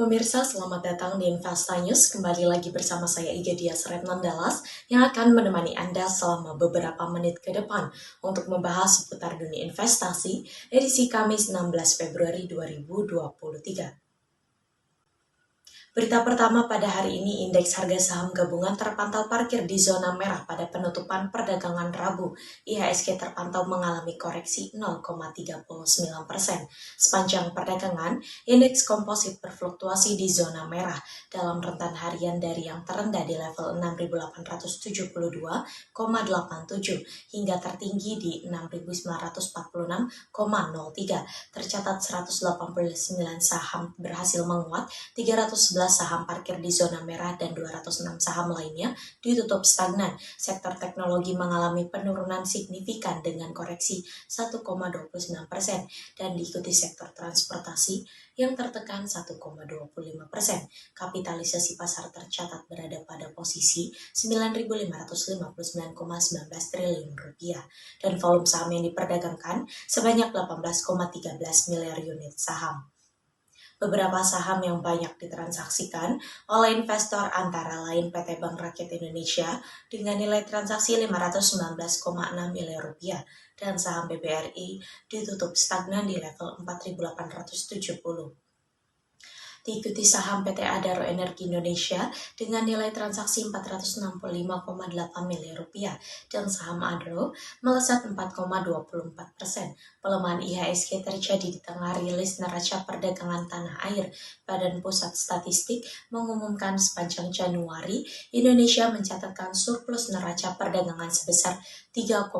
pemirsa, selamat datang di Investa News. Kembali lagi bersama saya Iga Dias Retnandalas yang akan menemani Anda selama beberapa menit ke depan untuk membahas seputar dunia investasi edisi Kamis 16 Februari 2023. Berita pertama pada hari ini, indeks harga saham gabungan terpantau parkir di zona merah pada penutupan perdagangan Rabu. IHSG terpantau mengalami koreksi 0,39%. Sepanjang perdagangan, indeks komposit berfluktuasi di zona merah dalam rentan harian dari yang terendah di level 6.872,87 hingga tertinggi di 6.946,03. Tercatat 189 saham berhasil menguat, 311 saham parkir di zona merah dan 206 saham lainnya ditutup stagnan. Sektor teknologi mengalami penurunan signifikan dengan koreksi 1,29% dan diikuti sektor transportasi yang tertekan 1,25%. Kapitalisasi pasar tercatat berada pada posisi 9.559,19 triliun rupiah dan volume saham yang diperdagangkan sebanyak 18,13 miliar unit saham. Beberapa saham yang banyak ditransaksikan oleh investor antara lain PT Bank Rakyat Indonesia dengan nilai transaksi 519,6 miliar rupiah dan saham BBRI ditutup stagnan di level 4.870. Diikuti saham PT Adaro Energi Indonesia dengan nilai transaksi 465,8 miliar rupiah dan saham Adaro melesat 4,24%. Pelemahan IHSG terjadi di tengah rilis neraca perdagangan tanah air. Badan Pusat Statistik mengumumkan sepanjang Januari, Indonesia mencatatkan surplus neraca perdagangan sebesar 3,87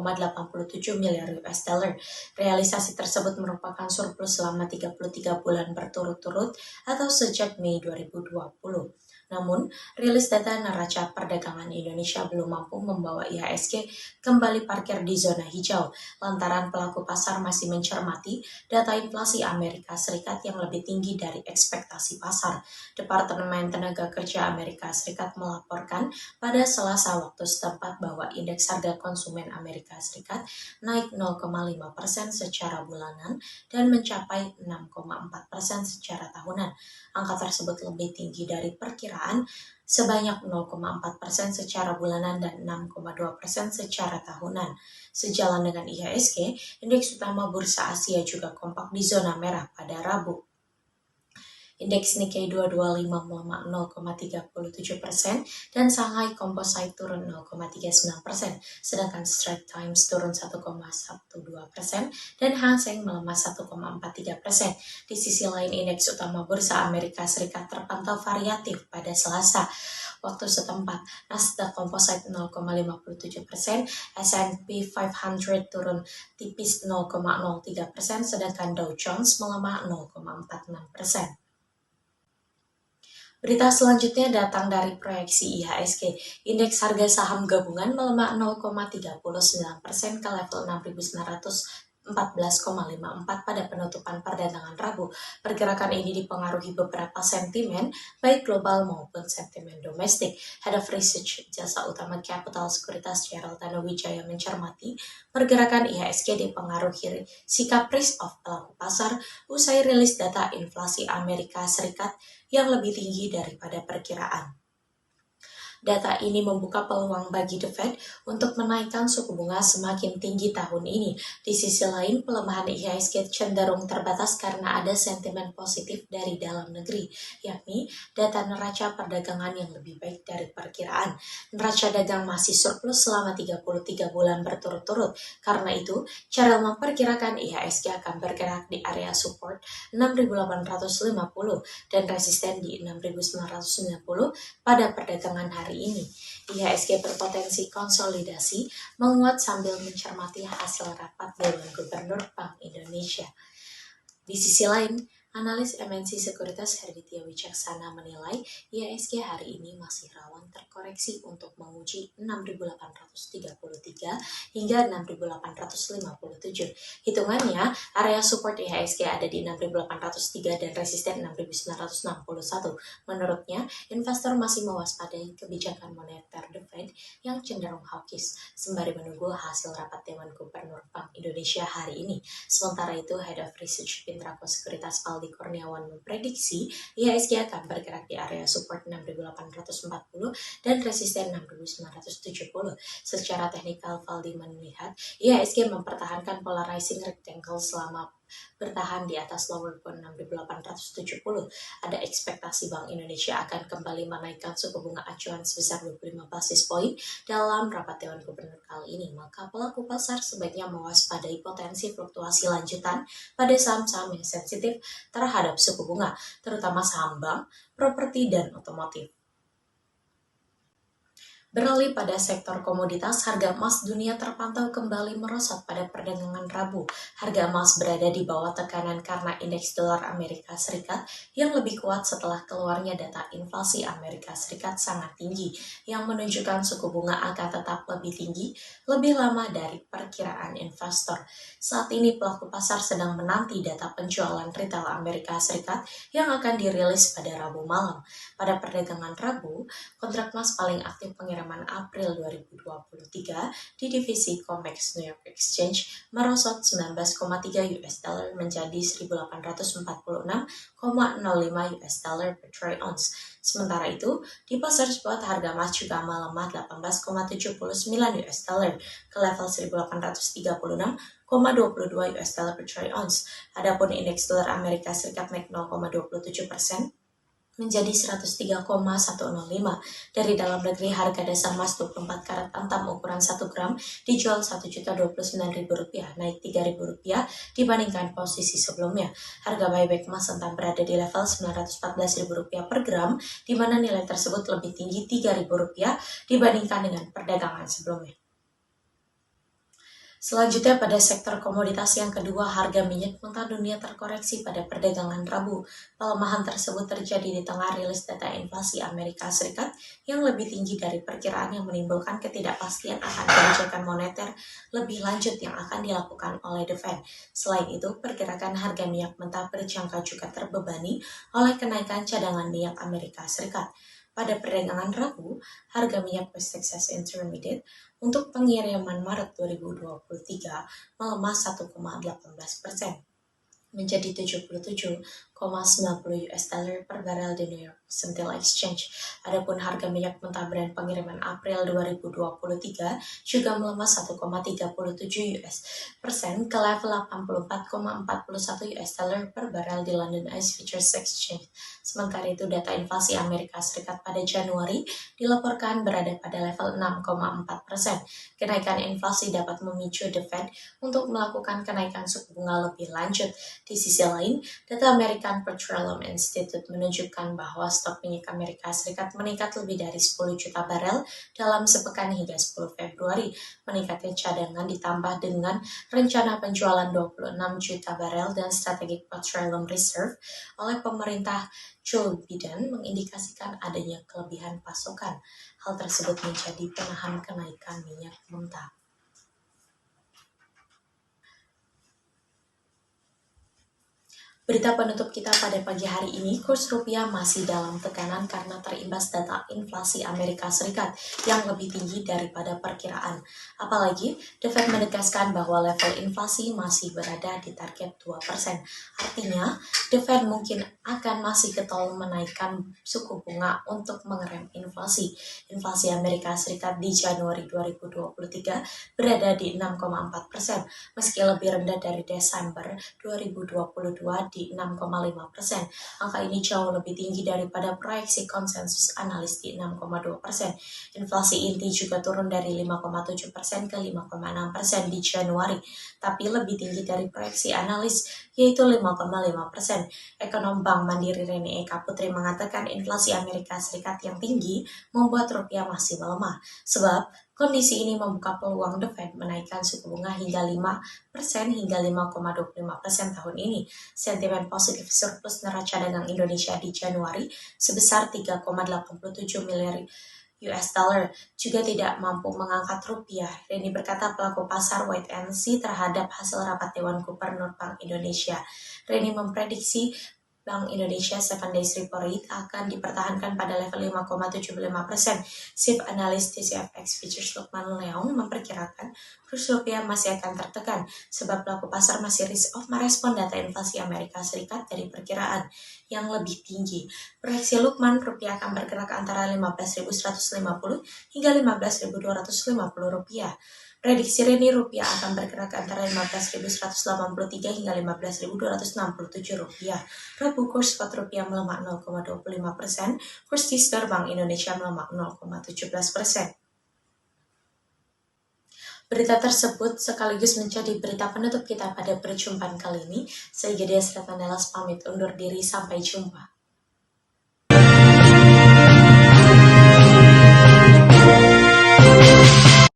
miliar US dollar. Realisasi tersebut merupakan surplus selama 33 bulan berturut-turut atau sejak Mei 2020. Namun, rilis data neraca perdagangan Indonesia belum mampu membawa IHSG kembali parkir di zona hijau, lantaran pelaku pasar masih mencermati data inflasi Amerika Serikat yang lebih tinggi dari ekspektasi pasar. Departemen Tenaga Kerja Amerika Serikat melaporkan pada Selasa waktu setempat bahwa indeks harga konsumen Amerika Serikat naik 0,5% secara bulanan dan mencapai 6,4% secara tahunan. Angka tersebut lebih tinggi dari perkiraan sebanyak 0,4% secara bulanan dan 6,2% secara tahunan. Sejalan dengan IHSG, indeks utama bursa Asia juga kompak di zona merah pada Rabu. Indeks Nikkei 225 melemah 0,37% dan Shanghai Composite turun 0,39%, sedangkan Straits Times turun 1,12% dan Hang Seng melemah 1,43%. Di sisi lain, indeks utama bursa Amerika Serikat terpantau variatif pada Selasa waktu setempat. Nasdaq Composite 0,57%, S&P 500 turun tipis 0,03%, sedangkan Dow Jones melemah 0,46%. Berita selanjutnya datang dari proyeksi IHSG. Indeks harga saham gabungan melemah 0,39% ke level 6.914,54 pada penutupan perdagangan Rabu. Pergerakan ini dipengaruhi beberapa sentimen, baik global maupun sentimen domestik. Head of Research Jasa Utama Capital Sekuritas Gerald Tanuwijaya mencermati pergerakan IHSG dipengaruhi sikap risk off pelaku pasar usai rilis data inflasi Amerika Serikat yang lebih tinggi daripada perkiraan. Data ini membuka peluang bagi The Fed untuk menaikkan suku bunga semakin tinggi tahun ini. Di sisi lain, pelemahan IHSG cenderung terbatas karena ada sentimen positif dari dalam negeri, yakni data neraca perdagangan yang lebih baik dari perkiraan. Neraca dagang masih surplus selama 33 bulan berturut-turut. Karena itu, Carel memperkirakan IHSG akan bergerak di area support 6.850 dan resisten di 6.990 pada perdagangan hari ini. IHSG berpotensi konsolidasi menguat sambil mencermati hasil rapat Dewan Gubernur Bank Indonesia. Di sisi lain, analis MNC Sekuritas Herditia Wicaksana menilai IHSG hari ini masih rawan terkoreksi untuk menguji 6.833 hingga 6.857. Hitungannya, area support IHSG ada di 6.803 dan resisten 6.961. Menurutnya, investor masih mewaspadai kebijakan moneter The Fed yang cenderung hawkish sembari menunggu hasil rapat Dewan Gubernur Bank Indonesia hari ini. Sementara itu, Head of Research Pintrako Sekuritas Paldo Saldi Kurniawan memprediksi IHSG akan bergerak di area support 6.840 dan resisten 6.970. Secara teknikal, Valdi melihat IHSG mempertahankan polarizing rectangle selama bertahan di atas lower bound 6.870. Ada ekspektasi Bank Indonesia akan kembali menaikkan suku bunga acuan sebesar 25 basis poin dalam rapat Dewan Gubernur kali ini, maka pelaku pasar sebaiknya mewaspadai potensi fluktuasi lanjutan pada saham-saham yang sensitif terhadap suku bunga, terutama saham bank, properti, dan otomotif. Beralih pada sektor komoditas, harga emas dunia terpantau kembali merosot pada perdagangan Rabu. Harga emas berada di bawah tekanan karena indeks dolar Amerika Serikat yang lebih kuat setelah keluarnya data inflasi Amerika Serikat sangat tinggi, yang menunjukkan suku bunga akan tetap lebih tinggi lebih lama dari perkiraan investor. Saat ini pelaku pasar sedang menanti data penjualan retail Amerika Serikat yang akan dirilis pada Rabu malam. Pada perdagangan Rabu, kontrak emas paling aktif pengiriman April 2023 di divisi COMEX New York Exchange merosot 19,3 US dollar menjadi 1.846,05 US dollar per troy ounce. Sementara itu, di pasar spot harga emas juga melemah 18,79 US dollar ke level 1.836,22 US dollar per troy ounce. Adapun indeks dolar Amerika Serikat naik 0,27% menjadi 103,105. Dari dalam negeri, harga dasar emas 24 karat antam ukuran 1 gram dijual Rp1.029.000, naik Rp3.000 dibandingkan posisi sebelumnya. Harga buyback emas antam berada di level Rp914.000 per gram, di mana nilai tersebut lebih tinggi Rp3.000 dibandingkan dengan perdagangan sebelumnya. Selanjutnya pada sektor komoditas yang kedua, harga minyak mentah dunia terkoreksi pada perdagangan Rabu. Pelemahan tersebut terjadi di tengah rilis data inflasi Amerika Serikat yang lebih tinggi dari perkiraan, yang menimbulkan ketidakpastian akan kebijakan moneter lebih lanjut yang akan dilakukan oleh The Fed. Selain itu, pergerakan harga minyak mentah berjangka juga terbebani oleh kenaikan cadangan minyak Amerika Serikat. Pada perdagangan Rabu, harga minyak West Texas Intermediate untuk pengiriman Maret 2023 melemah 1,18% menjadi 77,90 US dollar per barel di New York Central Exchange. Adapun harga minyak mentah Brent pengiriman April 2023 juga melemah 1,37% ke level 84,41 US dollar per barel di London ICE Futures Exchange. Sementara itu, data inflasi Amerika Serikat pada Januari dilaporkan berada pada level 6,4%. Kenaikan inflasi dapat memicu The Fed untuk melakukan kenaikan suku bunga lebih lanjut. Di sisi lain, data American Petroleum Institute menunjukkan bahwa stok minyak Amerika Serikat meningkat lebih dari 10 juta barel dalam sepekan hingga 10 Februari. Meningkatnya cadangan ditambah dengan rencana penjualan 26 juta barel dan Strategic Petroleum Reserve oleh pemerintah Joe Biden mengindikasikan adanya kelebihan pasokan. Hal tersebut menjadi penahan kenaikan minyak mentah. Berita penutup kita pada pagi hari ini, kurs rupiah masih dalam tekanan karena terimbas data inflasi Amerika Serikat yang lebih tinggi daripada perkiraan. Apalagi, The Fed menegaskan bahwa level inflasi masih berada di target 2%. Artinya, The Fed mungkin akan masih getol menaikkan suku bunga untuk mengerem inflasi. Inflasi Amerika Serikat di Januari 2023 berada di 6,4%, meski lebih rendah dari Desember 2022 di 6,5%. Angka ini jauh lebih tinggi daripada proyeksi konsensus analis di 6,2%. Inflasi inti juga turun dari 5,7% ke 5,6% di Januari, tapi lebih tinggi dari proyeksi analis yaitu 5,5%. Ekonom Bank Mandiri Rene Eka Putri mengatakan inflasi Amerika Serikat yang tinggi membuat rupiah masih melemah, sebab kondisi ini membuka peluang The Fed menaikkan suku bunga hingga 5% hingga 5,25% tahun ini. Sentimen positif surplus neraca dagang Indonesia di Januari sebesar 3,87 miliar US dollar juga tidak mampu mengangkat rupiah. Reni berkata pelaku pasar wait and see terhadap hasil rapat Dewan Gubernur Bank Indonesia. Reni memprediksi Bank Indonesia 7 Days Repo Rate akan dipertahankan pada level 5,75%. SIP analis TCFX Futures Lukman Leong memperkirakan kurs rupiah masih akan tertekan sebab pelaku pasar masih risk off merespon data inflasi Amerika Serikat dari perkiraan yang lebih tinggi. Proyeksi Lukman, rupiah akan bergerak antara 15.150 hingga 15.250 rupiah. Prediksi Rini, rupiah akan bergerak antara 15.183 hingga 15.267 rupiah. Rabu, kurs spot rupiah melemah 0,25%, kurs diskon Bank Indonesia melemah 0,17%. Berita tersebut sekaligus menjadi berita penutup kita pada perjumpaan kali ini. Saya Gedia Sretanelas pamit undur diri, sampai jumpa.